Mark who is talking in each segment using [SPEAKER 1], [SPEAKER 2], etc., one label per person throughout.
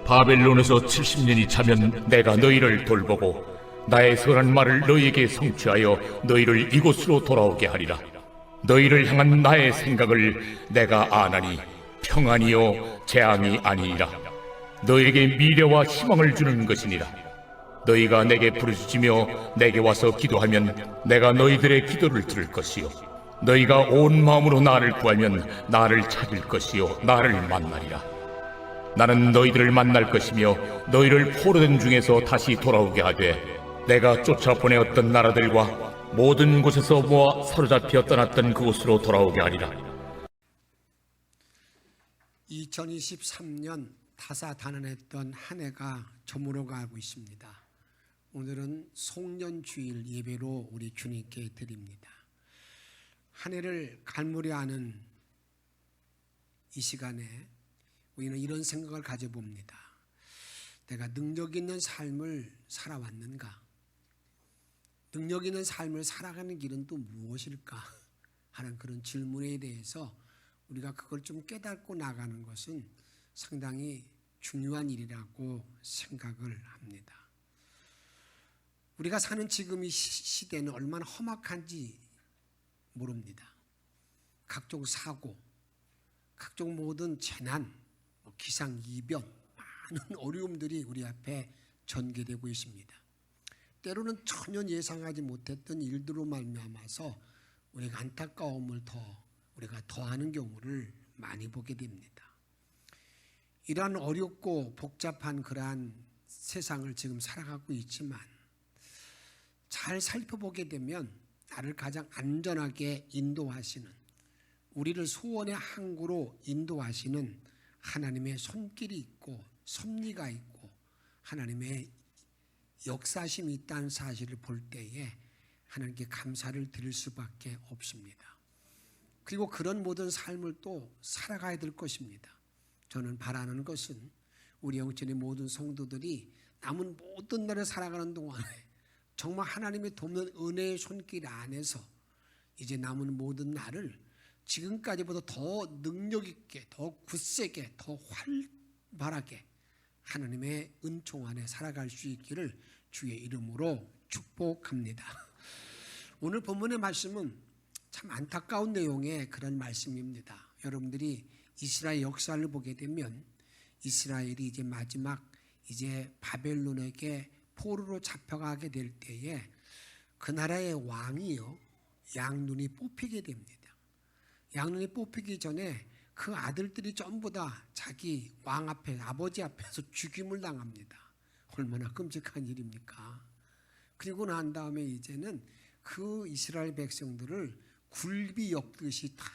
[SPEAKER 1] 바벨론에서 70년이 차면 내가 너희를 돌보고 나의 선한 말을 너희에게 성취하여 너희를 이곳으로 돌아오게 하리라. 너희를 향한 나의 생각을 내가 아나니 평안이요 재앙이 아니니라. 너희에게 미래와 희망을 주는 것이니라. 너희가 내게 부르짖으며 내게 와서 기도하면 내가 너희들의 기도를 들을 것이요 너희가 온 마음으로 나를 구하면 나를 찾을 것이요 나를 만나리라. 나는 너희들을 만날 것이며 너희를 포로된 중에서 다시 돌아오게 하되 내가 쫓아보내었던 나라들과 모든 곳에서 모아 사로잡혀 떠났던 그곳으로 돌아오게 하리라.
[SPEAKER 2] 2023년 다사다난했던 한 해가 저물어 가고 있습니다. 오늘은 송년주일 예배로 우리 주님께 드립니다. 한 해를 갈무리하는 이 시간에 우리는 이런 생각을 가져봅니다. 내가 능력 있는 삶을 살아왔는가? 능력 있는 삶을 살아가는 길은 또 무엇일까? 하는 그런 질문에 대해서 우리가 그걸 좀 깨닫고 나가는 것은 상당히 중요한 일이라고 생각을 합니다. 우리가 사는 지금 이 시대는 얼마나 험악한지 모릅니다. 각종 사고, 각종 모든 재난, 기상이변, 많은 어려움들이 우리 앞에 전개되고 있습니다. 때로는 전혀 예상하지 못했던 일들로 말미암아서 우리가 안타까움을 우리가 더하는 경우를 많이 보게 됩니다. 이러한 어렵고 복잡한 그러한 세상을 지금 살아가고 있지만 잘 살펴보게 되면 나를 가장 안전하게 인도하시는, 우리를 소원의 항구로 인도하시는 하나님의 손길이 있고 섭리가 있고 하나님의 역사심이 있다는 사실을 볼 때에 하나님께 감사를 드릴 수밖에 없습니다. 그리고 그런 모든 삶을 또 살아가야 될 것입니다. 저는 바라는 것은 우리 영전의 모든 성도들이 남은 모든 날을 살아가는 동안에 정말 하나님의 돕는 은혜의 손길 안에서 이제 남은 모든 날을 지금까지보다 더 능력 있게, 더 굳세게, 더 활발하게 하나님의 은총 안에 살아갈 수 있기를 주의 이름으로 축복합니다. 오늘 본문의 말씀은 참 안타까운 내용의 그런 말씀입니다. 여러분들이 이스라엘 역사를 보게 되면 이스라엘이 이제 마지막 이제 바벨론에게 포로로 잡혀가게 될 때에 그 나라의 왕이요 양눈이 뽑히게 됩니다. 양눈이 뽑히기 전에 그 아들들이 전부 다 자기 왕 앞에, 아버지 앞에서 죽임을 당합니다. 얼마나 끔찍한 일입니까? 그리고 난 다음에 이제는 그 이스라엘 백성들을 굴비 엮듯이 다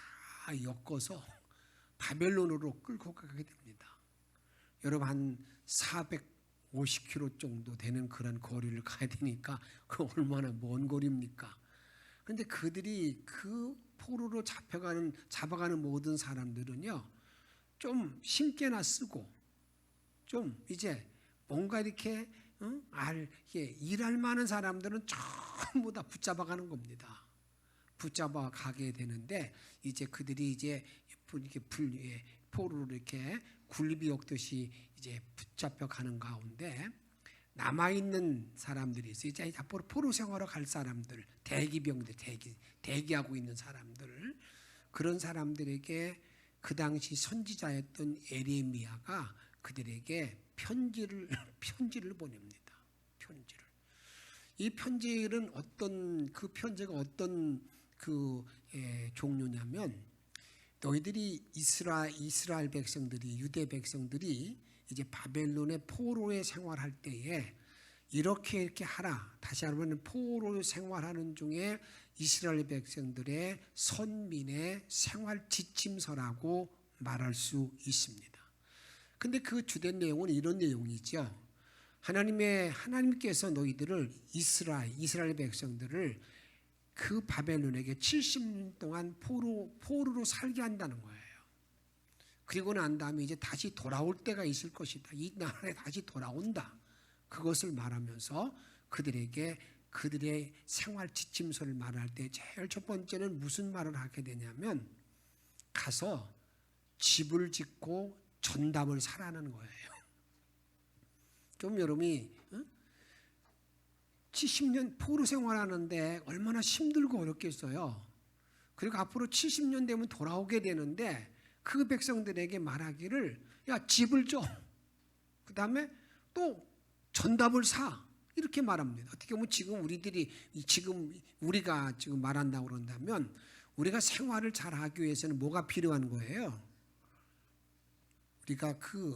[SPEAKER 2] 엮어서 바벨론으로 끌고 가게 됩니다. 여러분 한 450km 정도 되는 그런 거리를 가야 되니까 그 얼마나 먼 거리입니까? 그런데 그들이 그 포로로 잡아가는 모든 사람들은요 좀 힘께나 쓰고 좀 이제 뭔가 이렇게 일할 만한 사람들은 전부 다 붙잡아가는 겁니다. 붙잡아 가게 되는데 이제 그들이 이제 이렇게 포로로 이렇게 굴비 엮듯이 이제 붙잡혀 가는 가운데 남아 있는 사람들이 있어요. 이제 앞으로 포로 생활하러 갈 사람들, 대기병들, 대기하고 있는 사람들, 그런 사람들에게 그 당시 선지자였던 에레미야가 그들에게 편지를 보냅니다. 편지를. 이 편지는 그 편지가 어떤 종류냐면 너희들이 이스라엘 백성들이, 유대 백성들이 이제 바벨론의 포로의 생활할 때에 이렇게 하라. 다시 한번 포로 생활하는 중에 이스라엘 백성들의 선민의 생활 지침서라고 말할 수 있습니다. 근데 그 주된 내용은 이런 내용이죠. 하나님께서 너희들을 이스라엘 백성들을 그 바벨론에게 70년 동안 포로로 살게 한다는 거예요. 그리고 난 다음에 이제 다시 돌아올 때가 있을 것이다. 이 나라에 다시 돌아온다. 그것을 말하면서 그들에게 그들의 생활 지침서를 말할 때 제일 첫 번째는 무슨 말을 하게 되냐면 가서 집을 짓고 전담을 사라는 거예요. 좀 여러분이 70년 포로 생활하는데 얼마나 힘들고 어렵겠어요. 그리고 앞으로 70년 되면 돌아오게 되는데 그 백성들에게 말하기를 야 집을 줘. 그 다음에 또 전답을 사. 이렇게 말합니다. 어떻게 보면 지금 우리가 지금 말한다고 그런다면 우리가 생활을 잘 하기 위해서는 뭐가 필요한 거예요? 우리가 그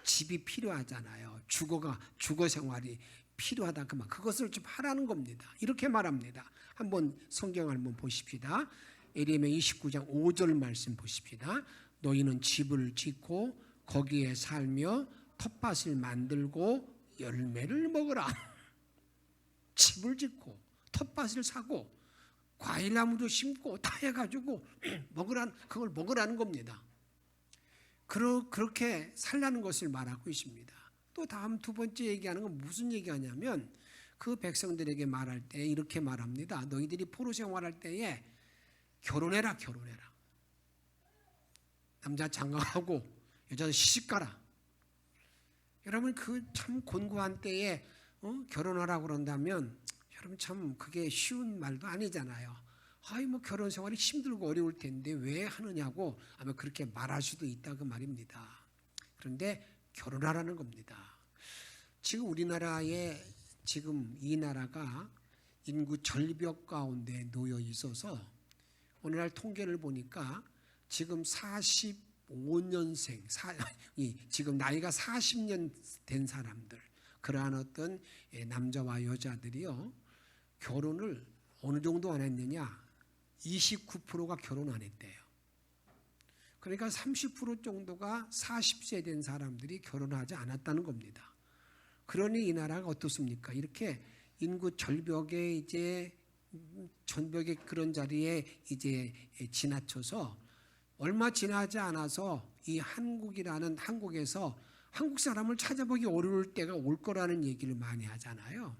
[SPEAKER 2] 집이 필요하잖아요. 주거 생활이 필요하다 그만. 그것을 좀 하라는 겁니다. 이렇게 말합니다. 한번 성경을 한번 보십시다. 예레미야 29장 5절 말씀 보십시다. 너희는 집을 짓고 거기에 살며 텃밭을 만들고 열매를 먹으라. 집을 짓고 텃밭을 사고 과일나무도 심고 다 해가지고 그걸 먹으라는 겁니다. 그렇게 살라는 것을 말하고 있습니다. 또 다음 두 번째 얘기하는 건 무슨 얘기하냐면 그 백성들에게 말할 때 이렇게 말합니다. 너희들이 포로 생활할 때에 결혼해라. 남자 장가하고 여자 시집가라. 여러분 그 참 곤고한 때에 결혼하라고 그런다면 여러분 참 그게 쉬운 말도 아니잖아요. 뭐 결혼 생활이 힘들고 어려울 텐데 왜 하느냐고 아마 그렇게 말할 수도 있다 그 말입니다. 그런데 결혼하라는 겁니다. 지금 우리나라에 지금 이 나라가 인구 절벽 가운데 놓여 있어서 오늘날 통계를 보니까 지금 45년생 지금 나이가 40년 된 사람들 그러한 어떤 남자와 여자들이요 결혼을 어느 정도 안 했느냐 29%가 결혼 안 했대요. 그러니까 30% 정도가 40세 된 사람들이 결혼하지 않았다는 겁니다. 그러니 이 나라가 어떻습니까? 이렇게 인구 절벽에 전벽의 그런 자리에 지나쳐서 얼마 지나지 않아서 이 한국에서 한국 사람을 찾아보기 어려울 때가 올 거라는 얘기를 많이 하잖아요.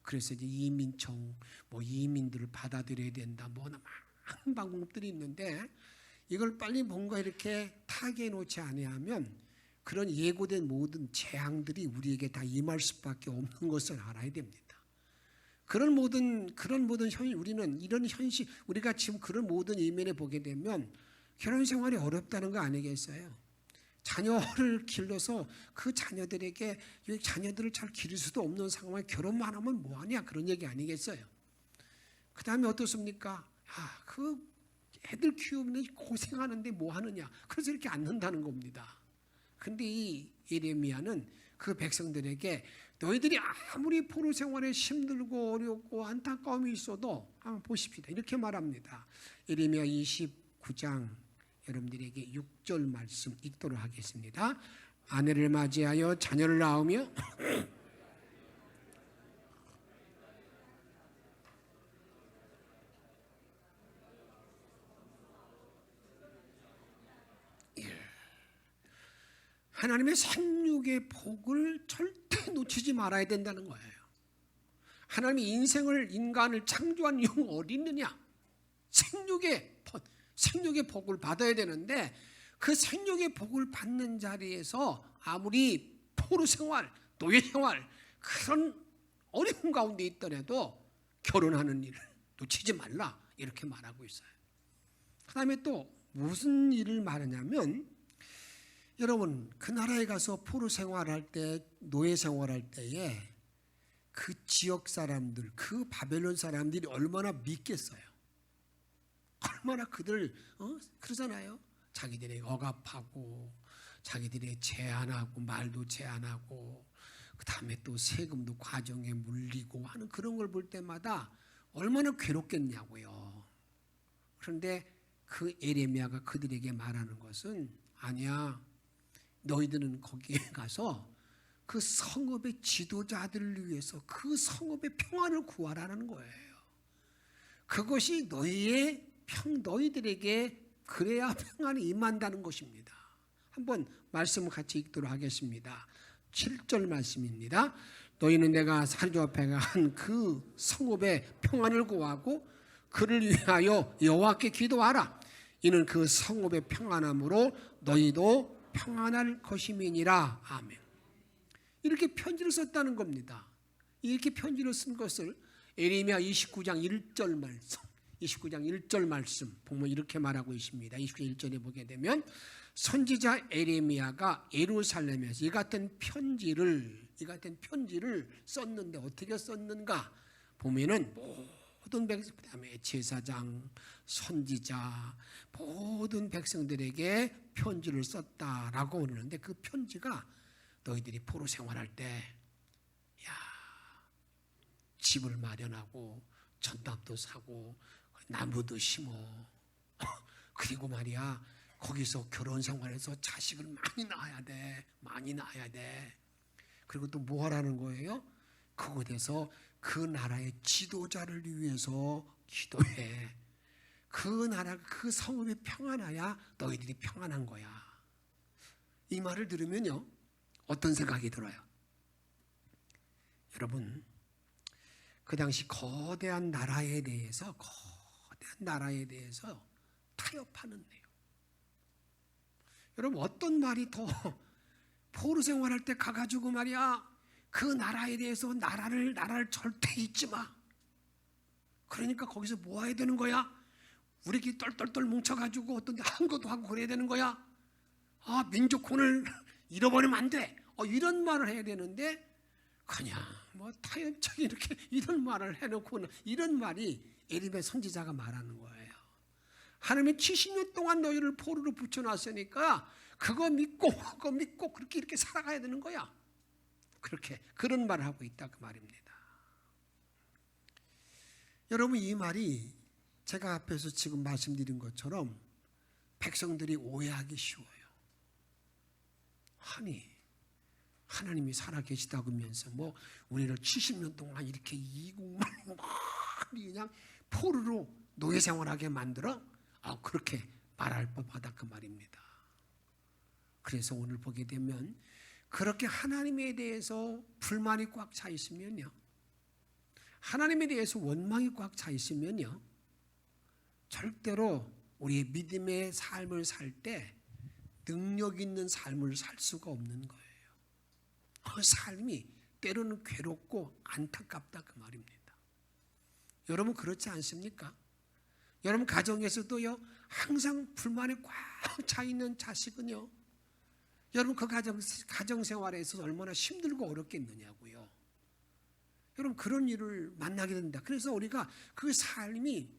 [SPEAKER 2] 그래서 이민청 이민들을 받아들여야 된다 많은 방법들이 있는데 이걸 빨리 뭔가 이렇게 타개해 놓지 아니하면 그런 예고된 모든 재앙들이 우리에게 다 임할 수밖에 없는 것을 알아야 됩니다. 그런 모든 우리는 이런 현실 우리가 지금 그런 모든 이면에 보게 되면 결혼 생활이 어렵다는 거 아니겠어요? 자녀를 길러서 그 자녀들을 잘 기를 수도 없는 상황에 결혼만 하면 뭐하냐 그런 얘기 아니겠어요? 그 다음에 어떻습니까? 그 애들 키우는데 고생하는데 뭐 하느냐 그래서 이렇게 앉는다는 겁니다. 근데 이 예레미야는 그 백성들에게 너희들이 아무리 포로 생활에 힘들고 어렵고 안타까움이 있어도 한번 보십시다. 이렇게 말합니다. 예레미야 29장 여러분들에게 6절 말씀 읽도록 하겠습니다. 아내를 맞이하여 자녀를 낳으며 하나님의 생육의 복을 절대 놓치지 말아야 된다는 거예요. 하나님이 인간을 창조한 이유가 어디 있느냐? 생육의 복을 받아야 되는데 그 생육의 복을 받는 자리에서 아무리 포로 생활, 노예 생활 그런 어려운 가운데 있더라도 결혼하는 일을 놓치지 말라 이렇게 말하고 있어요. 그 다음에 또 무슨 일을 말하냐면 여러분 그 나라에 가서 포로 생활할 때 노예 생활할 때에 그 지역 사람들 그 바벨론 사람들이 얼마나 믿겠어요. 얼마나 그러잖아요. 자기들의 억압하고 자기들의 제한하고 말도 제한하고 그 다음에 또 세금도 과정에 물리고 하는 그런 걸 볼 때마다 얼마나 괴롭겠냐고요. 그런데 그 예레미야가 그들에게 말하는 것은 아니야. 너희들은 거기에 가서 그 성읍의 지도자들을 위해서 그 성읍의 평안을 구하라는 거예요. 그것이 너희들에게 그래야 평안이 임한다는 것입니다. 한번 말씀을 같이 읽도록 하겠습니다. 7절 말씀입니다. 너희는 내가 사르밧 앞에 간 그 성읍의 평안을 구하고 그를 위하여 여호와께 기도하라. 이는 그 성읍의 평안함으로 너희도 평안할 것임이니라. 아멘. 이렇게 편지를 썼다는 겁니다. 이렇게 편지를 쓴 것을 에레미야 29장 1절 말씀, 29장 1절 말씀 보면 이렇게 말하고 있습니다. 29장 1절에 보게 되면 선지자 에레미야가 예루살렘에서 이 같은 편지를 썼는데 어떻게 썼는가 보면은 모든 백성, 그다음에 제사장, 선지자, 모든 백성들에게 편지를 썼다라고 그러는데 그 편지가 너희들이 포로 생활할 때 집을 마련하고 전답도 사고 나무도 심어 그리고 말이야 거기서 결혼 생활해서 자식을 많이 낳아야 돼. 그리고 또 뭐 하라는 거예요? 그곳에서 그 나라의 지도자를 위해서 기도해. 그 나라가 그 성읍이 평안해야 너희들이 평안한 거야. 이 말을 들으면요 어떤 생각이 들어요? 여러분 그 당시 거대한 나라에 대해서 타협하는 내용. 여러분 어떤 말이 더 포로 생활할 때 가가지고 말이야 그 나라에 대해서 나라를 절대 잊지 마. 그러니까 거기서 뭐 해야 되는 거야? 우리끼리 똘똘똘 뭉쳐가지고 어떤 데 한것도 하고 그래야 되는 거야. 민족혼을 잃어버리면 안 돼. 이런 말을 해야 되는데 그냥 타협적인 이렇게 이런 말을 해놓고는 이런 말이 에레미야 선지자가 말하는 거예요. 하나님이 70년 동안 너희를 포로로 붙여놨으니까 그거 믿고 그렇게 이렇게 살아가야 되는 거야. 그런 말을 하고 있다 그 말입니다. 여러분 이 말이 제가 앞에서 지금 말씀드린 것처럼 백성들이 오해하기 쉬워요. 하나님이 살아계시다고 하면서 우리를 70년 동안 이렇게 이국만 그냥 포로로 노예 생활하게 만들어? 그렇게 말할 법하다 그 말입니다. 그래서 오늘 보게 되면 그렇게 하나님에 대해서 불만이 꽉 차 있으면요, 하나님에 대해서 원망이 꽉 차 있으면요, 절대로 우리의 믿음의 삶을 살 때 능력 있는 삶을 살 수가 없는 거예요. 삶이 때로는 괴롭고 안타깝다 그 말입니다. 여러분 그렇지 않습니까? 여러분 가정에서도요 항상 불만이 꽉 차 있는 자식은요, 여러분 그 가정 생활에서 얼마나 힘들고 어렵겠느냐고요. 여러분 그런 일을 만나게 된다. 그래서 우리가 그 삶이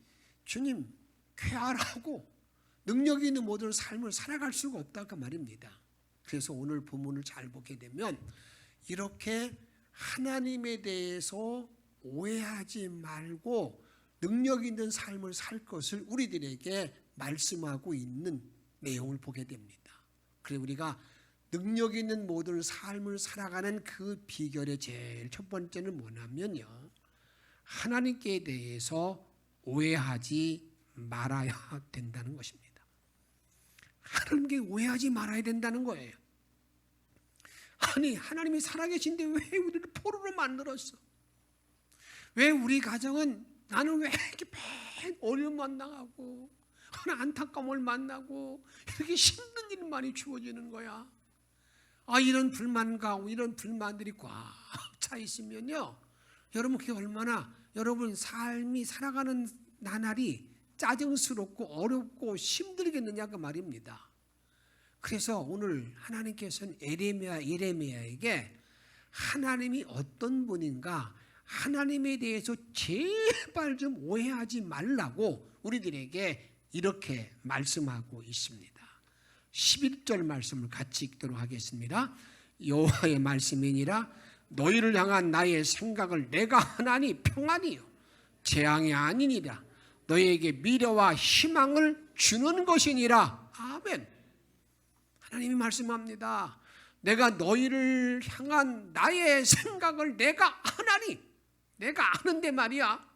[SPEAKER 2] 주님 쾌활하고 능력 있는 모든 삶을 살아갈 수가 없다 그 말입니다. 그래서 오늘 본문을 잘 보게 되면 이렇게 하나님에 대해서 오해하지 말고 능력 있는 삶을 살 것을 우리들에게 말씀하고 있는 내용을 보게 됩니다. 그래서 우리가 능력 있는 모든 삶을 살아가는 그 비결의 제일 첫 번째는 뭐냐면요, 하나님께 대해서 오해하지 말아야 된다는 것입니다. 하나님께 오해하지 말아야 된다는 거예요. 하나님이 살아계신데 왜 우리를 포로로 만들었어? 왜 우리 가정은 나는 왜 이렇게 매일 어려움만 당하고 안타까움을 만나고 이렇게 힘든 일만이 주어지는 거야? 이런 불만과 이런 불만들이 꽉 차 있으면요, 여러분 그게 얼마나 여러분 삶이 살아가는 나날이 짜증스럽고 어렵고 힘들겠느냐 그 말입니다. 그래서 오늘 하나님께서는 예레미야에게 하나님이 어떤 분인가, 하나님에 대해서 제발 좀 오해하지 말라고 우리들에게 이렇게 말씀하고 있습니다. 11절 말씀을 같이 읽도록 하겠습니다. 여호와의 말씀이니라. 너희를 향한 나의 생각을 내가 하나니 평안이요 재앙이 아니니라. 너희에게 미래와 희망을 주는 것이니라. 아멘. 하나님이 말씀합니다. 내가 너희를 향한 나의 생각을 내가 하나니, 내가 아는데 말이야,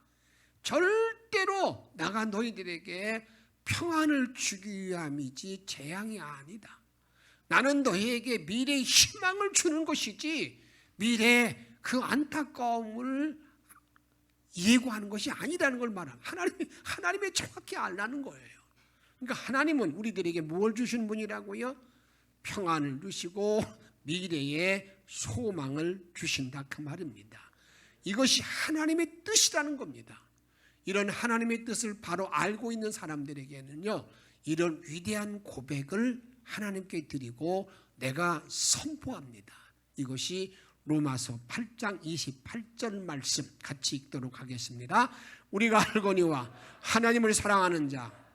[SPEAKER 2] 절대로 내가 너희들에게 평안을 주기 위함이지 재앙이 아니다. 나는 너희에게 미래의 희망을 주는 것이지 미래의 그 안타까움을 예고하는 것이 아니라는 걸 말합니다. 하나님이 정확히 알라는 거예요. 그러니까 하나님은 우리들에게 뭘 주신 분이라고요? 평안을 주시고 미래의 소망을 주신다 그 말입니다. 이것이 하나님의 뜻이라는 겁니다. 이런 하나님의 뜻을 바로 알고 있는 사람들에게는요, 이런 위대한 고백을 하나님께 드리고 내가 선포합니다. 이것이 로마서 8장 28절 말씀 같이 읽도록 하겠습니다. 우리가 알거니와 하나님을 사랑하는 자,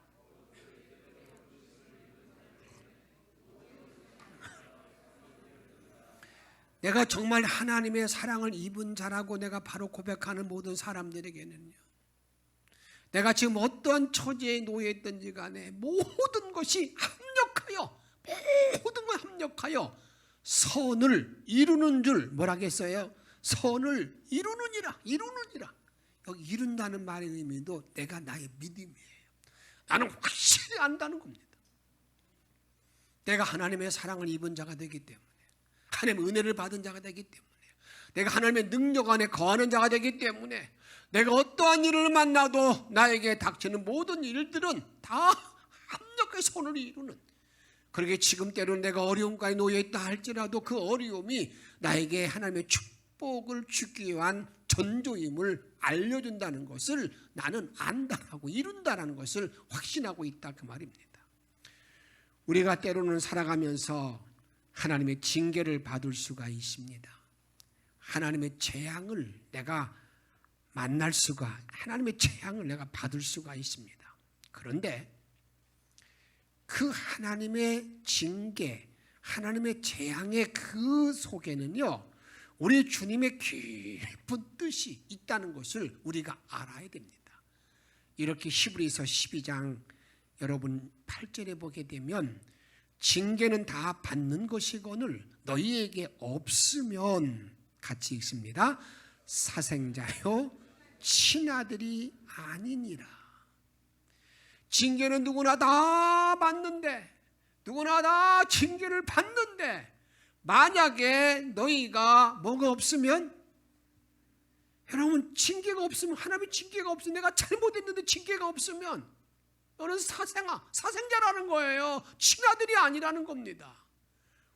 [SPEAKER 2] 내가 정말 하나님의 사랑을 입은 자라고 내가 바로 고백하는 모든 사람들에게는요, 내가 지금 어떠한 처지에 놓여 있든지 간에 모든 것이 합력하여 선을 이루는 줄 뭐라겠어요? 선을 이루느니라. 여기 이룬다는 말의 의미도 내가 나의 믿음이에요. 나는 확실히 안다는 겁니다. 내가 하나님의 사랑을 입은 자가 되기 때문에, 하나님의 은혜를 받은 자가 되기 때문에, 내가 하나님의 능력 안에 거하는 자가 되기 때문에, 내가 어떠한 일을 만나도 나에게 닥치는 모든 일들은 다 합력의 선을 이루는, 그러게 지금 때로는 내가 어려움까지 놓여있다 할지라도 그 어려움이 나에게 하나님의 축복을 주기 위한 전조임을 알려준다는 것을 나는 안다라고, 이룬다라는 것을 확신하고 있다 그 말입니다. 우리가 때로는 살아가면서 하나님의 징계를 받을 수가 있습니다. 하나님의 재앙을 내가 만날 수가, 하나님의 재앙을 내가 받을 수가 있습니다. 그런데 그 하나님의 징계, 하나님의 재앙의 그 속에는요, 우리 주님의 깊은 뜻이 있다는 것을 우리가 알아야 됩니다. 이렇게 히브리서 12장 여러분 8절에 보게 되면, 징계는 다 받는 것이거늘 너희에게 없으면, 같이 읽습니다. 사생자요 친아들이 아니니라. 징계는 누구나 다 받는데, 누구나 다 징계를 받는데, 만약에 너희가 뭐가 없으면, 여러분 징계가 없으면, 하나님의 징계가 없으면, 내가 잘못했는데 징계가 없으면 너는 사생자라는 거예요. 친아들이 아니라는 겁니다.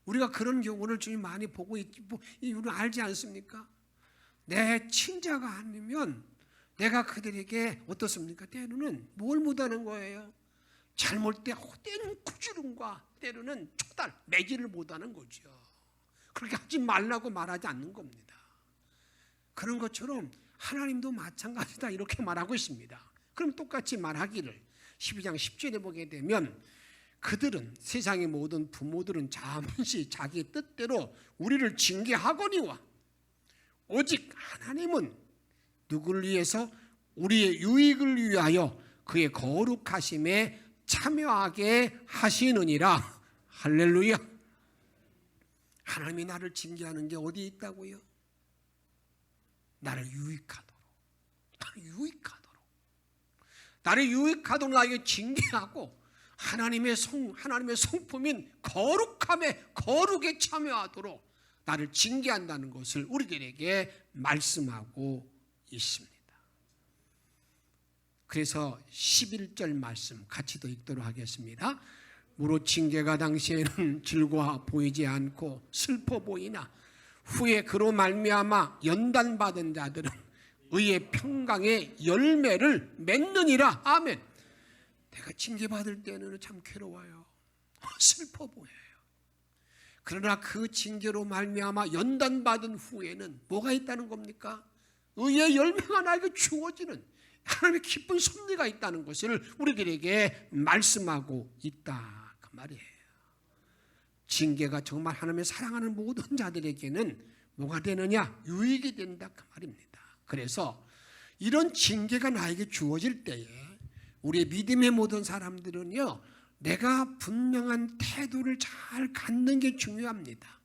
[SPEAKER 2] 우리가 그런 경우를 주님 많이 보고 우리는 알지 않습니까? 내 친자가 아니면 내가 그들에게 어떻습니까? 때로는 뭘 못하는 거예요? 잘못될 때 때로는 구주름과 때로는 촉달, 매질을 못하는 거죠. 그렇게 하지 말라고 말하지 않는 겁니다. 그런 것처럼 하나님도 마찬가지다 이렇게 말하고 있습니다. 그럼 똑같이 말하기를 12장 10절에 보게 되면, 그들은, 세상의 모든 부모들은 잠시 자기 뜻대로 우리를 징계하거니와 오직 하나님은 누구를 위해서? 우리의 유익을 위하여 그의 거룩하심에 참여하게 하시느니라. 할렐루야. 하나님이 나를 징계하는 게 어디 있다고요? 나를 유익하도록, 나를 유익하도록 나에게 징계하고, 하나님의 성품인 거룩에 참여하도록 나를 징계한다는 것을 우리들에게 말씀하고 있습니다. 그래서 11절 말씀 같이 더 읽도록 하겠습니다. 무릇 징계가 당시에는 즐거워 보이지 않고 슬퍼 보이나 후에 그로 말미암아 연단받은 자들은 의의 평강의 열매를 맺느니라. 아멘. 내가 징계받을 때는 참 괴로워요. 슬퍼 보여요. 그러나 그 징계로 말미암아 연단받은 후에는 뭐가 있다는 겁니까? 의의 열매가 나에게 주어지는 하나님의 기쁜 섭리가 있다는 것을 우리들에게 말씀하고 있다 그 말이에요. 징계가 정말 하나님의 사랑하는 모든 자들에게는 뭐가 되느냐? 유익이 된다 그 말입니다. 그래서 이런 징계가 나에게 주어질 때에 우리의 믿음의 모든 사람들은요, 내가 분명한 태도를 잘 갖는 게 중요합니다.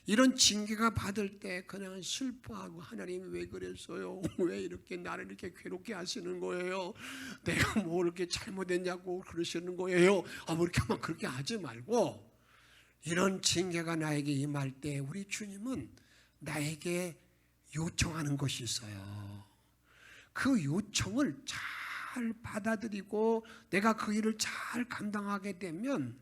[SPEAKER 2] 이런 징계가 받을 때 그냥 슬퍼하고, 하나님 왜 그랬어요? 왜 이렇게 나를 이렇게 괴롭게 하시는 거예요? 내가 뭐 이렇게 잘못했냐고 그러시는 거예요? 뭐 이렇게만 그렇게 하지 말고, 이런 징계가 나에게 임할 때 우리 주님은 나에게 요청하는 것이 있어요. 그 요청을 잘 받아들이고 내가 그 일을 잘 감당하게 되면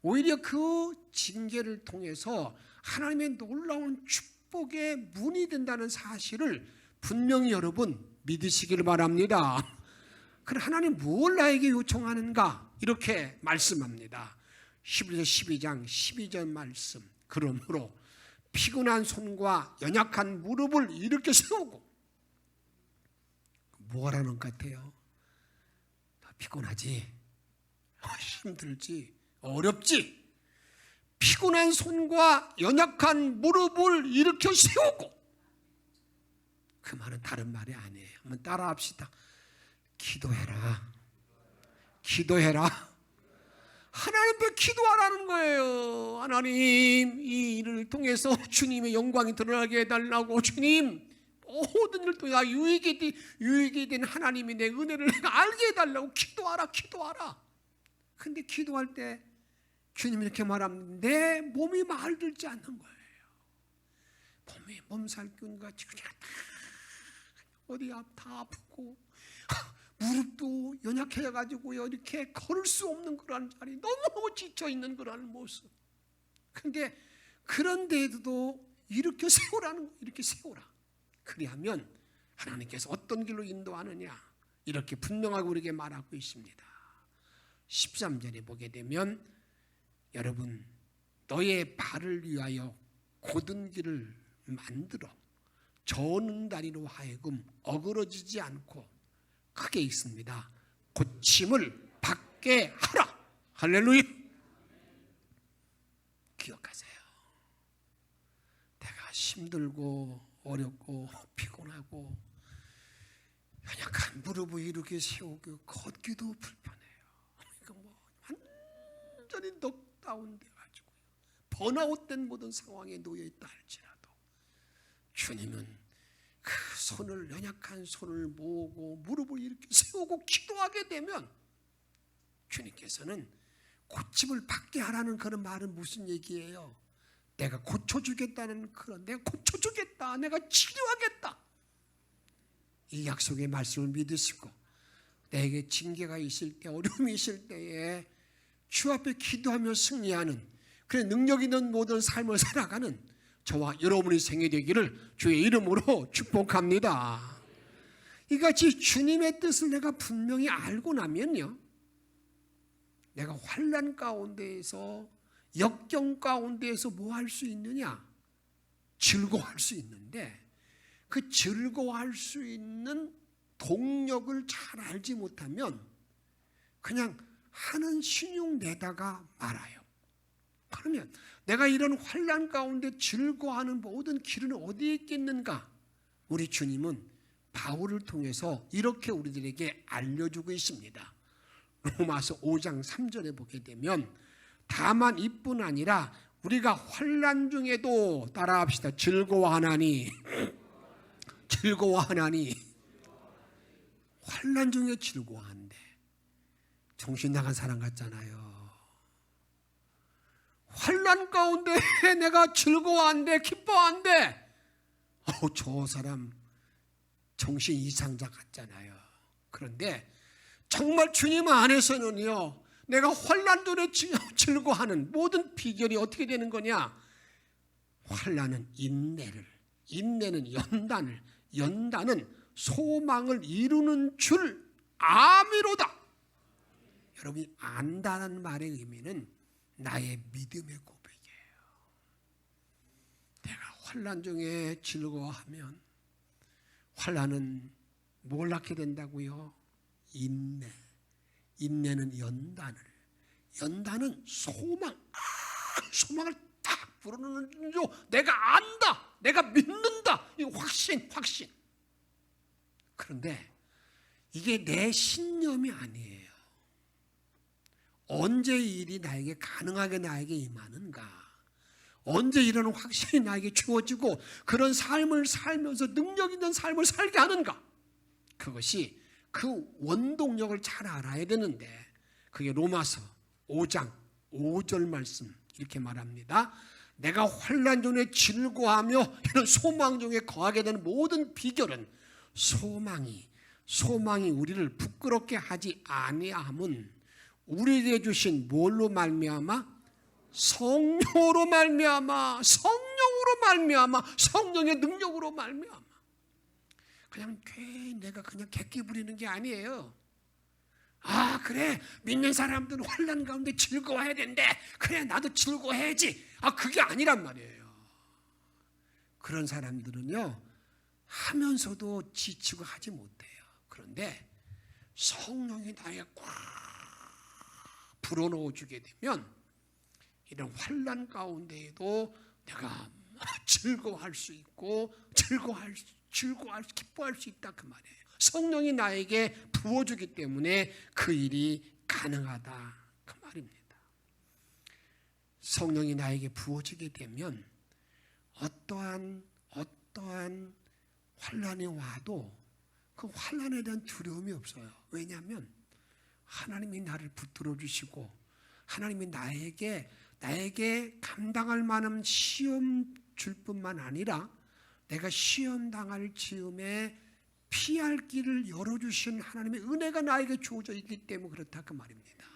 [SPEAKER 2] 오히려 그 징계를 통해서 하나님의 놀라운 축복의 문이 된다는 사실을 분명히 여러분 믿으시기를 바랍니다. 그럼 하나님 뭘 나에게 요청하는가? 이렇게 말씀합니다. 히브리서 12장 12절 말씀. 그러므로 피곤한 손과 연약한 무릎을 일으켜 세우고, 뭐라는 것 같아요? 피곤하지? 힘들지? 어렵지? 피곤한 손과 연약한 무릎을 일으켜 세우고, 그 말은 다른 말이 아니에요. 한번 따라 합시다. 기도해라. 기도해라. 하나님 앞에 기도하라는 거예요. 하나님, 이 일을 통해서 주님의 영광이 드러나게 해달라고. 주님, 모든 일을 통해 유익이 된 하나님이 내 은혜를 내가 알게 해달라고. 기도하라, 기도하라. 근데 기도할 때 주님이 이렇게 말하면 내 몸이 말들지 않는 거예요. 몸이 몸살균과 지구가 다 어디 다 아프고 무릎도 연약해가지고요, 이렇게 걸을 수 없는 그런 자리, 너무 지쳐있는 그런 모습. 근데 그런데도 일으켜 세우라는 거예요. 이렇게 세우라. 그리하면 하나님께서 어떤 길로 인도하느냐, 이렇게 분명하게 우리에게 말하고 있습니다. 13절에 보게 되면, 여러분 너의 발을 위하여 곧은 길을 만들어 저는 다리로 하여금 어그러지지 않고, 크게 있습니다. 고침을 받게 하라. 할렐루야. 기억하세요. 내가 힘들고 어렵고 피곤하고 연약한 무릎을 이렇게 세우고 걷기도 불편해요. 그러니까 뭐 완전히 넉다운돼 가지고 번아웃된 모든 상황에 놓여 있다 할지라도, 주님은 그 손을, 연약한 손을 모으고 무릎을 이렇게 세우고 기도하게 되면 주님께서는 고침을 받게 하라는 그런 말은 무슨 얘기예요? 내가 고쳐주겠다는 그런, 내가 고쳐주겠다, 내가 치료하겠다, 이 약속의 말씀을 믿으시고, 내게 징계가 있을 때, 어려움이 있을 때에 주 앞에 기도하며 승리하는, 그래 능력 있는 모든 삶을 살아가는 저와 여러분의 생이 되기를 주의 이름으로 축복합니다. 이같이 주님의 뜻을 내가 분명히 알고 나면요, 내가 환난 가운데에서, 역경 가운데에서 뭐 할 수 있느냐? 즐거워할 수 있는데, 그 즐거워할 수 있는 동력을 잘 알지 못하면 그냥 하는 신용 내다가 말아요. 그러면 내가 이런 환난 가운데 즐거워하는 모든 길은 어디에 있겠는가? 우리 주님은 바울을 통해서 이렇게 우리들에게 알려주고 있습니다. 로마서 5장 3절에 보게 되면, 다만 이뿐 아니라 우리가 환난 중에도, 따라합시다, 즐거워하나니. 즐거워하나니. 환난 중에 즐거워한대. 정신 나간 사람 같잖아요. 환난 가운데 내가 즐거워한대, 기뻐한대. 저 사람 정신 이상자 같잖아요. 그런데 정말 주님 안에서는요, 내가 환난 중에 즐거워하는 모든 비결이 어떻게 되는 거냐? 환난은 인내를, 인내는 연단을, 연단은 소망을 이루는 줄 아미로다. 여러분이 안다는 말의 의미는 나의 믿음의 고백이에요. 내가 환난 중에 즐거워하면 환난은 뭘 낳게 된다고요? 인내. 인내는 연단을, 연단은 소망, 소망을 딱 불어넣는 줄. 내가 안다, 내가 믿는다, 이 확신. 그런데 이게 내 신념이 아니에요. 언제 이 일이 나에게 가능하게 나에게 임하는가? 언제 이런 확신이 나에게 주어지고 그런 삶을 살면서 능력 있는 삶을 살게 하는가? 그것이 그 원동력을 잘 알아야 되는데, 그게 로마서 5장 5절 말씀 이렇게 말합니다. 내가 환난 중에 즐거워하며 이런 소망 중에 거하게 되는 모든 비결은 소망이 우리를 부끄럽게 하지 아니함은 우리에게 주신 뭘로 말미암아? 성령으로 말미암아, 성령으로 말미암아, 성령의 능력으로 말미암아. 그냥 괜히 내가 그냥 객기 부리는 게 아니에요. 아, 그래, 믿는 사람들은 환난 가운데 즐거워해야 된대. 그래, 나도 즐거워해야지. 아, 그게 아니란 말이에요. 그런 사람들은요, 하면서도 지치고 하지 못해요. 그런데 성령이 나에 꽉 불어넣어 주게 되면 이런 환난 가운데에도 내가 즐거워할 수 있고 기뻐할 수 있다, 그 말이에요. 성령이 나에게 부어주기 때문에 그 일이 가능하다, 그 말입니다. 성령이 나에게 부어지게 되면 어떠한 환난이 와도 그 환난에 대한 두려움이 없어요. 왜냐하면 하나님이 나를 붙들어 주시고 하나님이 나에게 감당할 만한 시험 줄 뿐만 아니라 내가 시험 당할 즈음에 피할 길을 열어주신 하나님의 은혜가 나에게 주어져 있기 때문에 그렇다, 그 말입니다.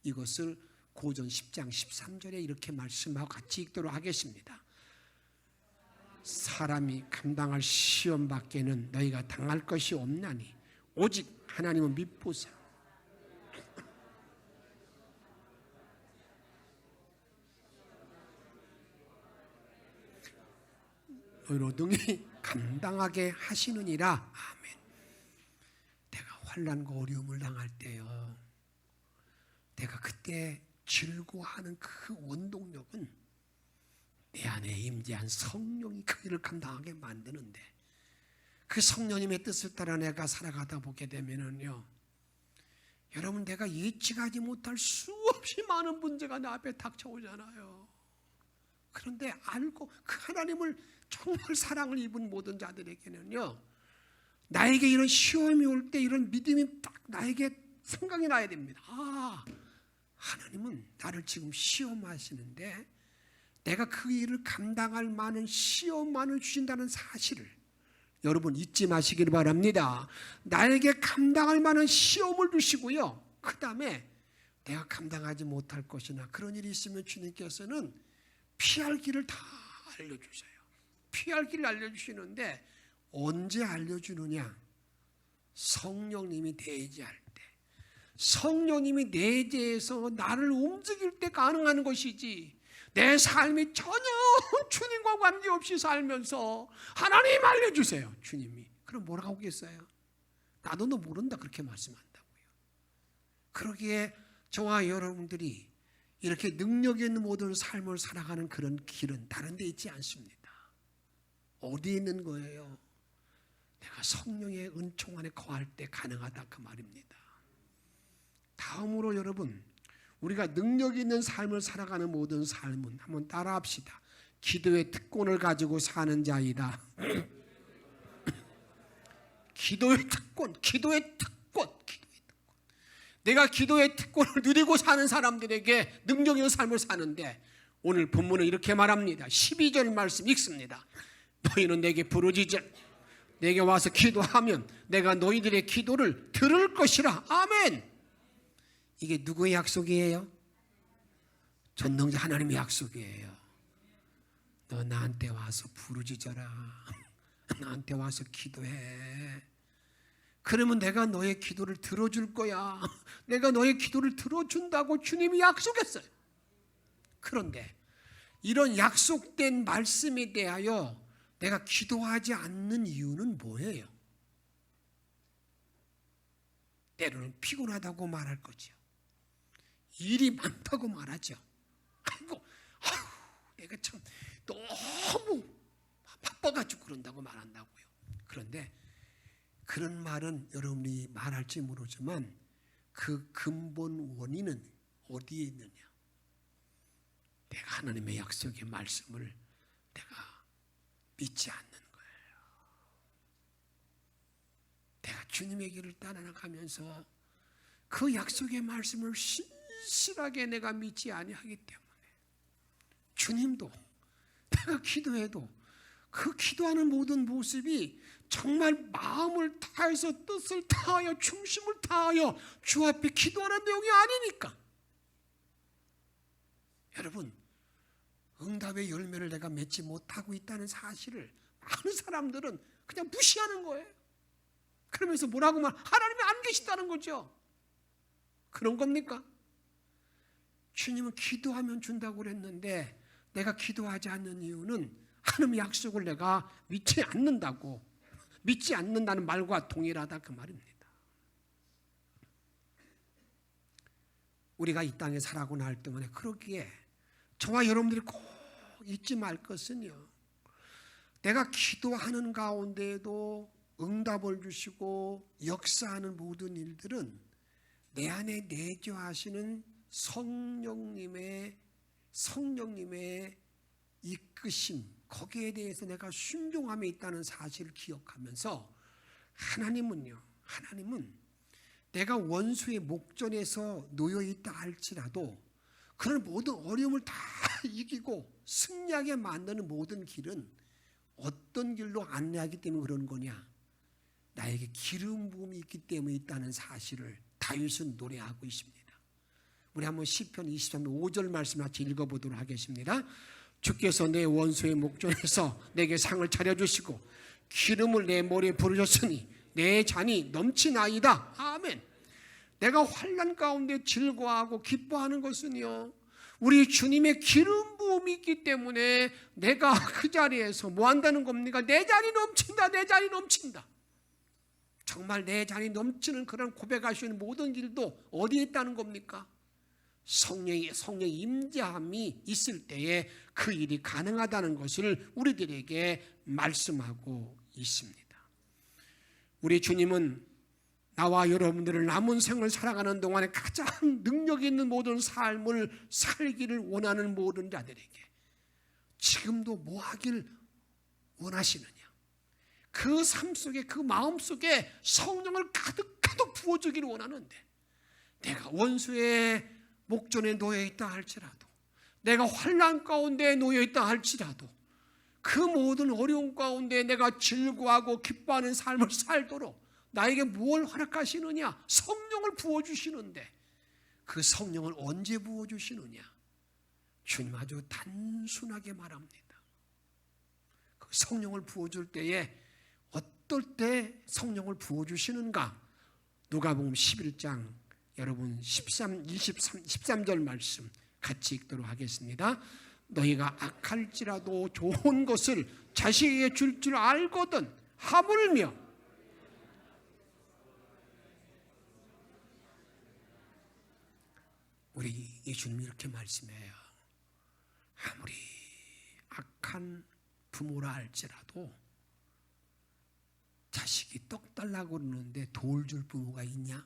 [SPEAKER 2] 이것을 고전 10장 13절에 이렇게 말씀하고 같이 읽도록 하겠습니다. 사람이 감당할 시험 밖에는 너희가 당할 것이 없나니 오직 하나님은 믿보사. 너희로 능히 감당하게 하시느니라. 아멘. 내가 환난과 어려움을 당할 때요, 내가 그때 즐거워하는 그 원동력은 내 안에 임재한 성령이 그 일을 감당하게 만드는데, 그 성령님의 뜻을 따라 내가 살아가다 보게 되면은요, 여러분, 내가 예측하지 못할 수없이 많은 문제가 내 앞에 닥쳐오잖아요. 그런데 알고 그 하나님을 정말 사랑을 입은 모든 자들에게는요, 나에게 이런 시험이 올 때 이런 믿음이 딱 나에게 생각이 나야 됩니다. 아, 하나님은 나를 지금 시험하시는데 내가 그 일을 감당할 만한 시험만을 주신다는 사실을 여러분 잊지 마시기를 바랍니다. 나에게 감당할 만한 시험을 주시고요, 그 다음에 내가 감당하지 못할 것이나 그런 일이 있으면 주님께서는 피할 길을 다 알려주세요. 피할 길을 알려주시는데 언제 알려주느냐? 성령님이 내재할 때, 성령님이 내재해서 나를 움직일 때 가능한 것이지, 내 삶이 전혀 주님과 관계없이 살면서 하나님 알려주세요, 주님이. 그럼 뭐라고 하겠어요? 나도 너 모른다, 그렇게 말씀한다고요. 그러기에 저와 여러분들이 이렇게 능력 있는 모든 삶을 살아가는 그런 길은 다른 데 있지 않습니다. 어디에 있는 거예요? 내가 성령의 은총 안에 거할 때 가능하다, 그 말입니다. 다음으로 여러분, 우리가 능력 있는 삶을 살아가는 모든 삶은 한번 따라합시다. 기도의 특권을 가지고 사는 자이다. 기도의 특권. 내가 기도의 특권을 누리고 사는 사람들에게 능력 있는 삶을 사는데, 오늘 본문은 이렇게 말합니다. 12절 말씀 읽습니다. 너희는 내게 부르짖어 내게 와서 기도하면 내가 너희들의 기도를 들을 것이라. 아멘. 이게 누구의 약속이에요? 전능자 하나님의 약속이에요. 너 나한테 와서 부르짖어라. 나한테 와서 기도해. 그러면 내가 너의 기도를 들어줄 거야. 내가 너의 기도를 들어준다고 주님이 약속했어요. 그런데 이런 약속된 말씀에 대하여 내가 기도하지 않는 이유는 뭐예요? 때로는 피곤하다고 말할 거죠. 일이 많다고 말하죠. 내가 참 너무 바빠가지고 그런다고 말한다고요. 그런데 그런 말은 여러분이 말할지 모르지만 그 근본 원인은 어디에 있느냐? 내가 하나님의 약속의 말씀을 내가 믿지 않는 거예요. 내가 주님의 길을 따라가면서 그 약속의 말씀을 신실하게 내가 믿지 아니하기 때문에 주님도 내가 기도해도 그 기도하는 모든 모습이 정말 마음을 다해서 뜻을 다하여 중심을 다하여 주 앞에 기도하는 내용이 아니니까 여러분, 응답의 열매를 내가 맺지 못하고 있다는 사실을 많은 사람들은 그냥 무시하는 거예요. 그러면서 뭐라고 말? 하나님이 안 계시다는 거죠. 그런 겁니까? 주님은 기도하면 준다고 그랬는데 내가 기도하지 않는 이유는 하나님의 약속을 내가 믿지 않는다고, 믿지 않는다는 말과 동일하다 그 말입니다. 우리가 이 땅에 살아고 날 동안에 그러기에 저와 여러분들이 꼭 잊지 말 것은요, 내가 기도하는 가운데에도 응답을 주시고 역사하는 모든 일들은 내 안에 내주하시는 성령님의 이끄심, 거기에 대해서 내가 순종함에 있다는 사실을 기억하면서 하나님은 내가 원수의 목전에서 놓여 있다 할지라도 그런 모든 어려움을 다 이기고 승리하게 만드는 모든 길은 어떤 길로 안내하기 때문에 그런 거냐? 나에게 기름 부음이 있기 때문에 있다는 사실을 다윗은 노래하고 있습니다. 우리 한번 시편 23편 5절 말씀 같이 읽어보도록 하겠습니다. 주께서 내 원수의 목전에서 내게 상을 차려주시고 기름을 내 머리에 부르셨으니 내 잔이 넘치나이다. 아멘. 내가 환난 가운데 즐거워하고 기뻐하는 것은요, 우리 주님의 기름 부음이 있기 때문에 내가 그 자리에서 뭐 한다는 겁니까? 내 잔이 넘친다. 내 잔이 넘친다. 정말 내 잔이 넘치는 그런 고백할 수 있는 모든 길도 어디에 있다는 겁니까? 성령의 임재함이 있을 때에 그 일이 가능하다는 것을 우리들에게 말씀하고 있습니다. 우리 주님은 나와 여러분들을 남은 생을 살아가는 동안에 가장 능력 있는 모든 삶을 살기를 원하는 모든 자들에게 지금도 뭐 하길 원하시느냐? 그 삶 속에, 그 마음 속에 성령을 가득가득 부어주기를 원하는데, 내가 원수의 목전에 놓여 있다 할지라도, 내가 환난 가운데 놓여 있다 할지라도, 그 모든 어려움 가운데 내가 즐거워하고 기뻐하는 삶을 살도록 나에게 뭘 허락하시느냐? 성령을 부어주시는데, 그 성령을 언제 부어주시느냐? 주님 아주 단순하게 말합니다. 그 성령을 부어줄 때에 어떨 때 성령을 부어주시는가? 누가복음 11장 여러분 13절 말씀 같이 읽도록 하겠습니다. 너희가 악할지라도 좋은 것을 자식에게 줄 줄 알거든 하물며 우리 예수님이 이렇게 말씀해요. 아무리 악한 부모라 할지라도 자식이 떡 달라고 그러는데 돌 줄 부모가 있냐?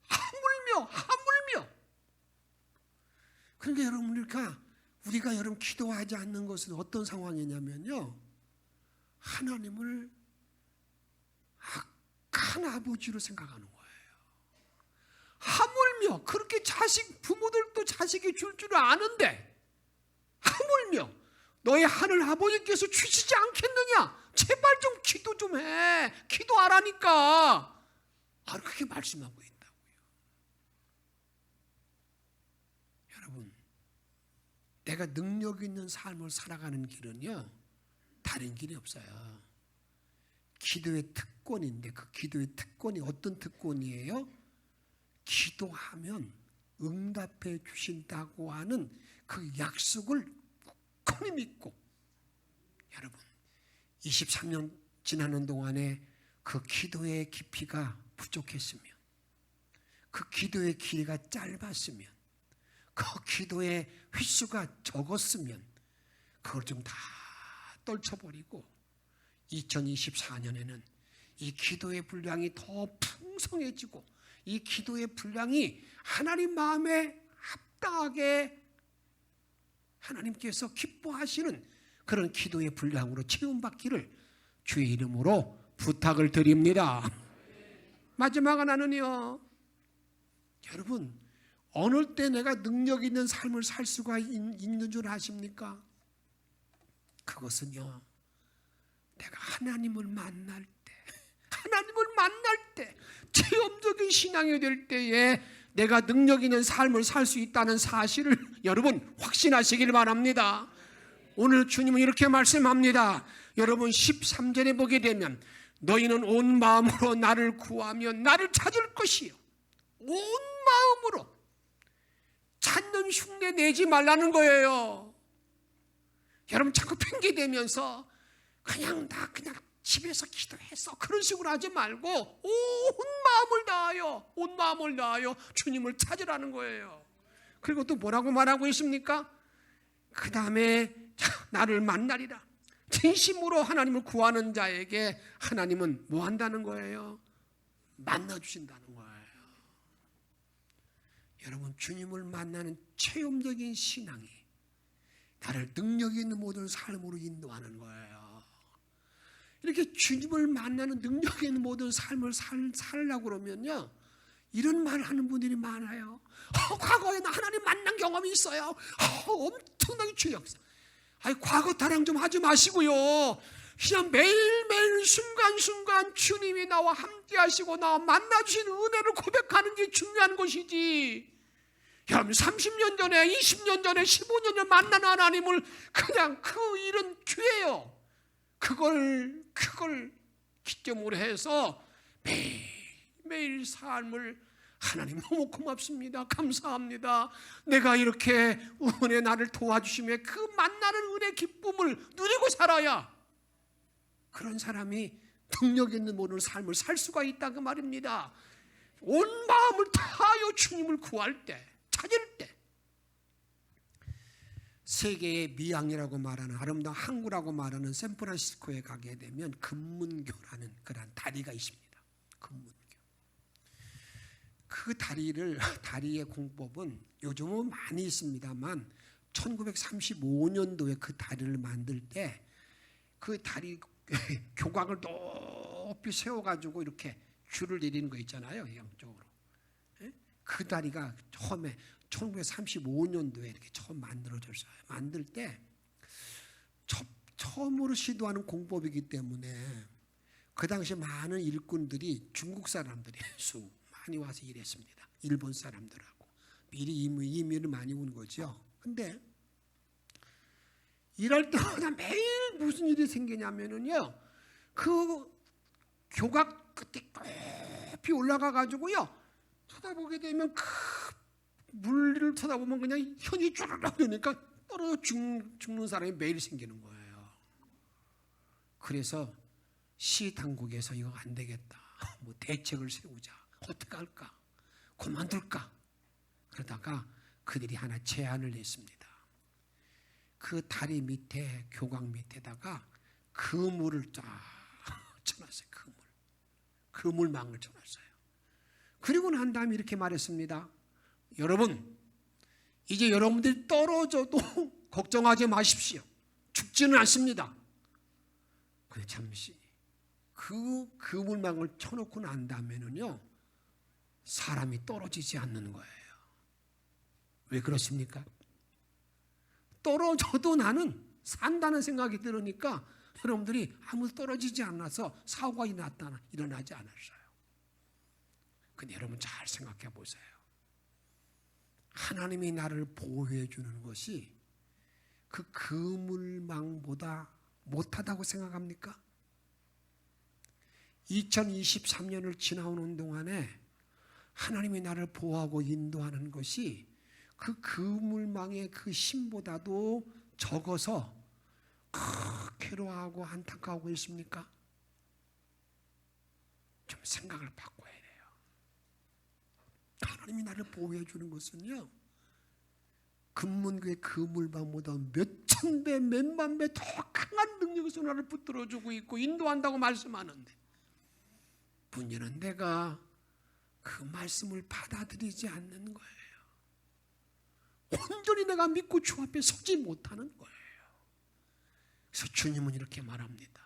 [SPEAKER 2] 하물며. 그러니까 여러분, 우리가 여러분 기도하지 않는 것은 어떤 상황이냐면요, 하나님을 악한 아버지로 생각하는 거예요. 하물며 그렇게 부모들도 자식이 줄 줄을 아는데 하물며 너희 하늘 아버지께서 주시지 않겠느냐? 제발 좀 기도 좀 해. 기도하라니까. 그렇게 말씀하고 있다고요. 여러분, 내가 능력 있는 삶을 살아가는 길은요, 다른 길이 없어요. 기도의 특권인데, 그 기도의 특권이 어떤 특권이에요? 기도하면 응답해 주신다고 하는 그 약속을 굳건히 믿고, 여러분 23년 지나는 동안에 그 기도의 깊이가 부족했으면, 그 기도의 길이가 짧았으면, 그 기도의 횟수가 적었으면 그걸 좀 다 떨쳐버리고 2024년에는 이 기도의 분량이 더 풍성해지고 이 기도의 분량이 하나님 마음에 합당하게 하나님께서 기뻐하시는 그런 기도의 분량으로 채움받기를 주의 이름으로 부탁을 드립니다. 마지막 하나는요, 여러분 어느 때 내가 능력 있는 삶을 살 수가 있는 줄 아십니까? 그것은요, 내가 하나님을 만날 때, 체험적인 신앙이 될 때에 내가 능력 있는 삶을 살 수 있다는 사실을 여러분 확신하시길 바랍니다. 오늘 주님은 이렇게 말씀합니다. 여러분 13절에 보게 되면 너희는 온 마음으로 나를 구하면 나를 찾을 것이요. 온 마음으로. 찾는 흉내 내지 말라는 거예요. 여러분 자꾸 핑계대면서 그냥 집에서 기도해서 그런 식으로 하지 말고 온 마음을 다하여, 온 마음을 다하여 주님을 찾으라는 거예요. 그리고 또 뭐라고 말하고 있습니까? 그 다음에 나를 만나리라. 진심으로 하나님을 구하는 자에게 하나님은 뭐 한다는 거예요? 만나주신다는 거예요. 여러분 주님을 만나는 체험적인 신앙이 나를 능력 있는 모든 삶으로 인도하는 거예요. 이렇게 주님을 만나는 능력 있는 모든 삶을 살려고 그러면요, 이런 말 하는 분들이 많아요. 과거에 나 하나님 만난 경험이 있어요. 엄청나게 주역사. 과거 타령 좀 하지 마시고요, 그냥 매일매일 순간순간 주님이 나와 함께 하시고 나와 만나주신 은혜를 고백하는 게 중요한 것이지, 여러분 30년 전에 20년 전에 15년 전에 만난 하나님을 그냥 그 일은 기회요. 그걸 기점으로 해서 매일매일 삶을 하나님 너무 고맙습니다. 감사합니다. 내가 이렇게 은혜 나를 도와주시며 그 만나는 은혜 기쁨을 누리고 살아야 그런 사람이 능력 있는 모든 삶을 살 수가 있다 그 말입니다. 온 마음을 다하여 주님을 구할 때, 찾을 때, 세계의 미항이라고 말하는 아름다운 항구라고 말하는 샌프란시스코에 가게 되면 금문교라는 그런 다리가 있습니다. 금문교. 그 다리의 공법은 요즘은 많이 있습니다만 1935년도에 그 다리를 만들 때 그 다리 교각을 높이 세워가지고 이렇게 줄을 내리는 거 있잖아요, 양쪽으로. 그 다리가 처음에 1935년도에 이렇게 처음 만들어졌어요. 만들 때 처음으로 시도하는 공법이기 때문에 그 당시 많은 일꾼들이 중국 사람들이 많이 와서 일했습니다. 일본 사람들하고 미리 이민을 많이 온 거죠. 근데 일할 때마다 매일 무슨 일이 생기냐면은요, 그 교각 끝에 높이 올라가 가지고요, 쳐다보게 되면 그 물을 쳐다보면 그냥 현이 쭈르륵 되니까 떨어져 죽는 사람이 매일 생기는 거예요. 그래서 시 당국에서 이거 안 되겠다, 뭐 대책을 세우자, 어떻게 할까, 그만둘까, 그러다가 그들이 하나 제안을 냈습니다. 그 다리 밑에, 교각 밑에다가 그물을 쫙 쳐놨어요. 그물망을 쳐놨어요. 그리고 난 다음에 이렇게 말했습니다. 여러분, 이제 여러분들이 떨어져도 걱정하지 마십시오. 죽지는 않습니다. 근데 잠시 그 그물망을 쳐놓고 난 다음에는요, 사람이 떨어지지 않는 거예요. 왜 그렇습니까? 떨어져도 나는 산다는 생각이 들으니까 여러분들이 아무도 떨어지지 않아서 사고가 일어나지 않았어요. 근데 여러분 잘 생각해 보세요. 하나님이 나를 보호해 주는 것이 그 그물망보다 못하다고 생각합니까? 2023년을 지나오는 동안에 하나님이 나를 보호하고 인도하는 것이 그 그물망의 그 힘보다도 적어서 괴로워하고 안타까워하고 있습니까? 좀 생각을 바꿔야 돼요. 하나님이 나를 보호해 주는 것은요, 금문교의 그물망보다 몇천 배, 몇만 배 더 강한 능력에서 나를 붙들어주고 있고 인도한다고 말씀하는데, 문제는 내가 그 말씀을 받아들이지 않는 거예요. 온전히 내가 믿고 주 앞에 서지 못하는 거예요. 그래서 주님은 이렇게 말합니다.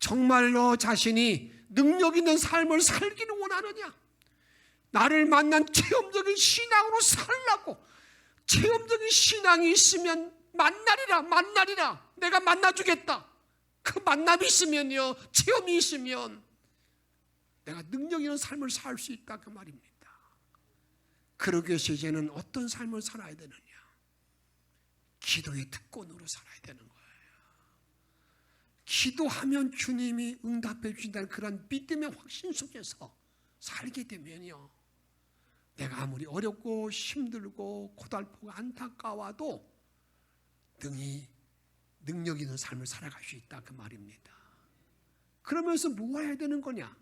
[SPEAKER 2] 정말 너 자신이 능력 있는 삶을 살기를 원하느냐? 나를 만난 체험적인 신앙으로 살라고. 체험적인 신앙이 있으면 만나리라. 내가 만나주겠다. 그 만남이 있으면요, 체험이 있으면 내가 능력 있는 삶을 살 수 있다 그 말입니다. 그러기 위해서 이제는 어떤 삶을 살아야 되느냐? 기도의 특권으로 살아야 되는 거예요. 기도하면 주님이 응답해 주신다는 그런 믿음의 확신 속에서 살게 되면요, 내가 아무리 어렵고 힘들고 고달프고 안타까워도 능력 있는 삶을 살아갈 수 있다, 그 말입니다. 그러면서 뭐 해야 되는 거냐?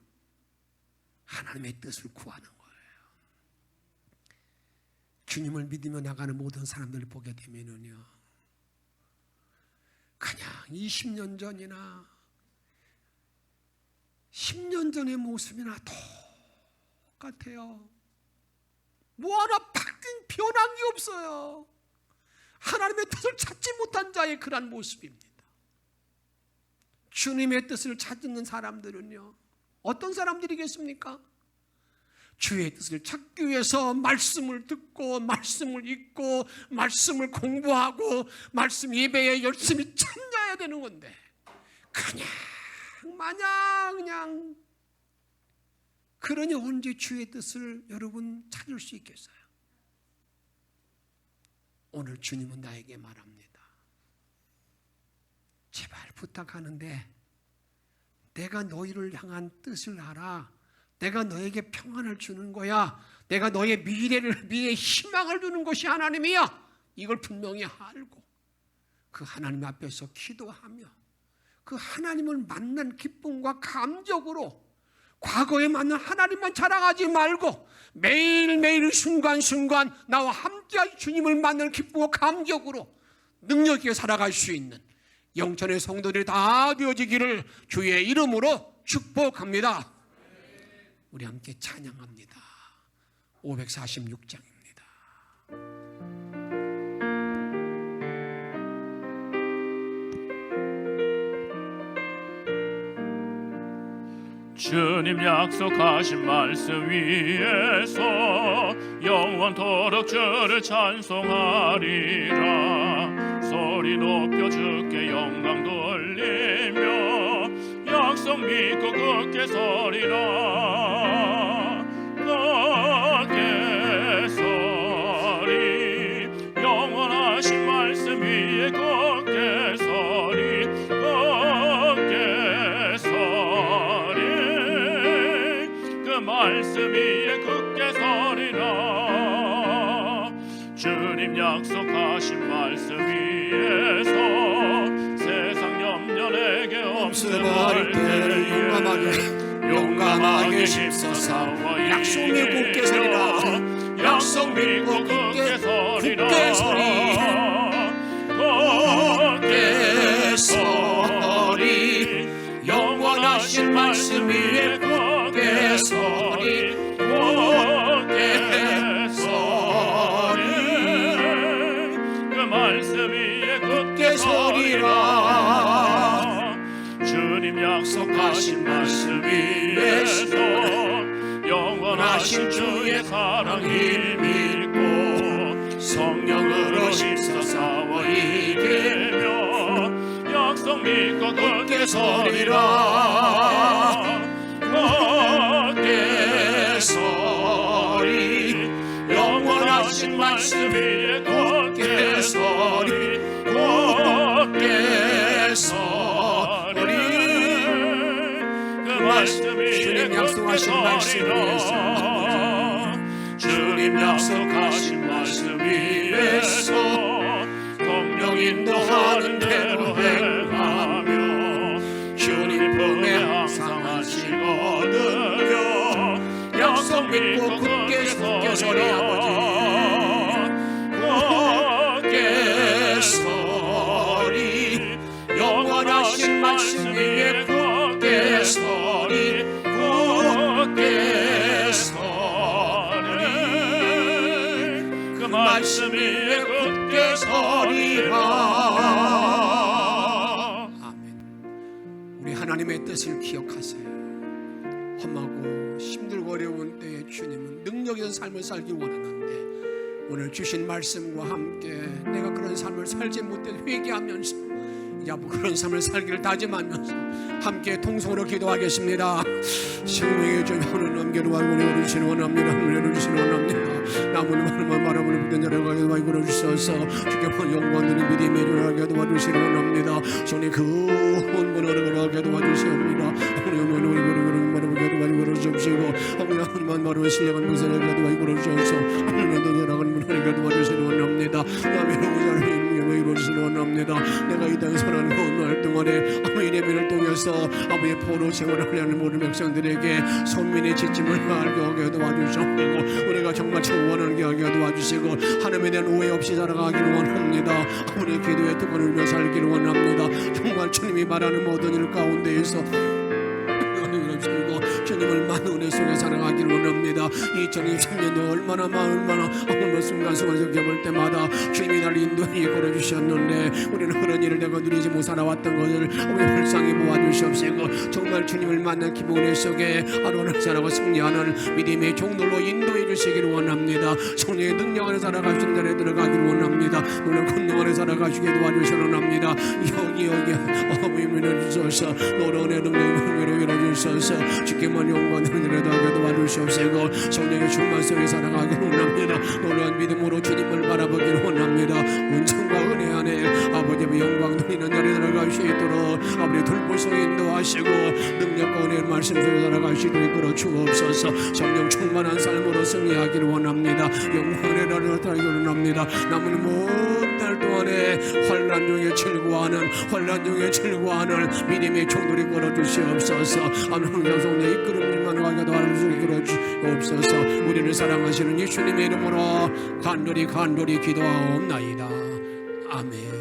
[SPEAKER 2] 하나님의 뜻을 구하는 거예요. 주님을 믿으며 나가는 모든 사람들을 보게 되면요, 그냥 20년 전이나 10년 전의 모습이나 똑같아요. 뭐 하나 바뀐 변한 게 없어요. 하나님의 뜻을 찾지 못한 자의 그런 모습입니다. 주님의 뜻을 찾는 사람들은요, 어떤 사람들이겠습니까? 주의 뜻을 찾기 위해서 말씀을 듣고 말씀을 읽고 말씀을 공부하고 말씀 예배에 열심히 참여해야 되는 건데, 그냥 마냥 그러니 언제 주의 뜻을 여러분 찾을 수 있겠어요? 오늘 주님은 나에게 말합니다. 제발 부탁하는데 내가 너희를 향한 뜻을 알아. 내가 너에게 평안을 주는 거야. 내가 너의 미래의 희망을 주는 것이 하나님이야. 이걸 분명히 알고 그 하나님 앞에서 기도하며 그 하나님을 만난 기쁨과 감격으로 과거에 만난 하나님만 자랑하지 말고 매일매일 순간순간 나와 함께할 주님을 만나는 기쁨과 감격으로 능력 있게 살아갈 수 있는 영천의 성도들이 다 되어지기를 주의 이름으로 축복합니다. 우리 함께 찬양합니다. 546장입니다.
[SPEAKER 3] 주님 약속하신 말씀 위에서 영원토록 주를 찬송하리라. 소리 높여 주께 영광 돌리며 약속 믿고 굳게 서리라. 굳게 서리 영원하신 말씀 위에 굳게 서리. 굳게 서리 그 말씀 위에 굳게 서리라. 주님 약속하신 말씀 위에서 세상 염려 내게 없을 때에 용감하게 힘써서
[SPEAKER 2] 약속 믿고 굳게 서리라.
[SPEAKER 3] 약속 믿고 굳게 서리라.
[SPEAKER 2] 굳게 서리 영원하신 말씀 위에 굳게 서리. 굳게 서리
[SPEAKER 3] 그 말씀 위에
[SPEAKER 2] 굳게 서리라.
[SPEAKER 3] 주님 약속하신 말씀 위에서 영원하신 주의 사랑 힘입고 성령으로 힘써 싸워 이기며 약속 믿고 굳게 서리라. 굳게 서리 영원하신 말씀 위에 굳게 서리. 굳게 서리 그 말씀 위에
[SPEAKER 2] 주님 약속하신 말씀 위에서
[SPEAKER 3] 주님 약속하신 말씀 위에서 성령 인도하는 대로 행하며 주님 품에 항상 안식 얻으며 약속 믿고 굳게 서리 아버지. 굳게 서리 영원하신 말씀 위에 굳게 서리. 굳게 서리 그 말씀 위에 굳게 서리라.
[SPEAKER 2] 아멘. 우리 하나님의 뜻을 기억하세요. 험하고 힘들고 어려운 때에 주님은 능력 있는 삶을 살기 원하는데 오늘 주신 말씀과 함께 내가 그런 삶을 살지 못해 회개하면서 이제 그런 삶을 살기를 다짐하면서 함께 통성으로 기도하겠습니다. 생명의 주님을 넘겨놓아 우리 어르신 원합니다. 우리 어르신 원합니다. 남은 말만 바라보는 믿는 자를 가게 도와주시옵소서. 주께만 영광드린 믿음의 주를 도와주시기 원합니다. 손이 그 혼문을 가게 도와주시옵니다. 주옵시고 하나님만 바로 신령한 것을 가도 이루어주셔서 하나님도 나가는 분을 도와주시기 원합니다. 남의 후자를 이루어주시기 원합니다. 내가 이 땅에 살아가는 날 동안에 아버지의 예배를 통해서 아버지의 포로 생활하려는 모든 백성들에게 선민의 지침을 알게 하게 도와주시옵고 우리가 정말 원하는 하게 도와주시고 하나님에 대한 오해 없이 살아가기를 원합니다. 아버지의 기도에 특권을 위해 살기를 원합니다. 정말 주님이 말하는 모든 일 가운데에서 주님을 많은 은혜 속에 살아가기를 원합니다. 2023년도 얼마나 아무런 순간순간 겪을 때마다 주님이 날 인도해 걸어주셨는데 우리는 그런 일을 내가 누리지 못 살아왔던 것을 우리 불쌍히 모아주시옵시고 정말 주님을 만난 기쁜 은혜 속에 하루하루 살아가 승리하는 믿음의 종들로 인도해 주시기를 원합니다. 성령의 능력 안에 살아가시는 자리에 들어가기를 원합니다. 놀라운 권능 안에 살아가시게 도와주시기 원합니다. 여기 어머님을 주셔서 놀라운 능력을 밀어주셔서 주께만 영광을 드려다가 도와주시옵시고 성령의 충만 속에 살아가기를 원합니다. 놀라운 믿음으로 주님을 바라보기를 원합니다. 은총과 은혜 안에 아버지의 영광 드리는 자리에 들어갈 수 있도록 아버지 돌보시고 인도하시고 능력과 은혜의 말씀 속에 살아갈 수 있도록 이끌어 주옵소서. 성령 충만한 삶으로 승리하기를 원합니다. 영광의 나라를 달기를 원합니다. 남은 모든 날 동안에 환난 중에 즐거워하는 믿음의 종들이 걸어주시옵소서. 하나님 성령의 이끌음만 가게 도와주시옵소서. 우리를 사랑하시는 예수님의 이름으로 간절히 기도하옵나이다. 아멘.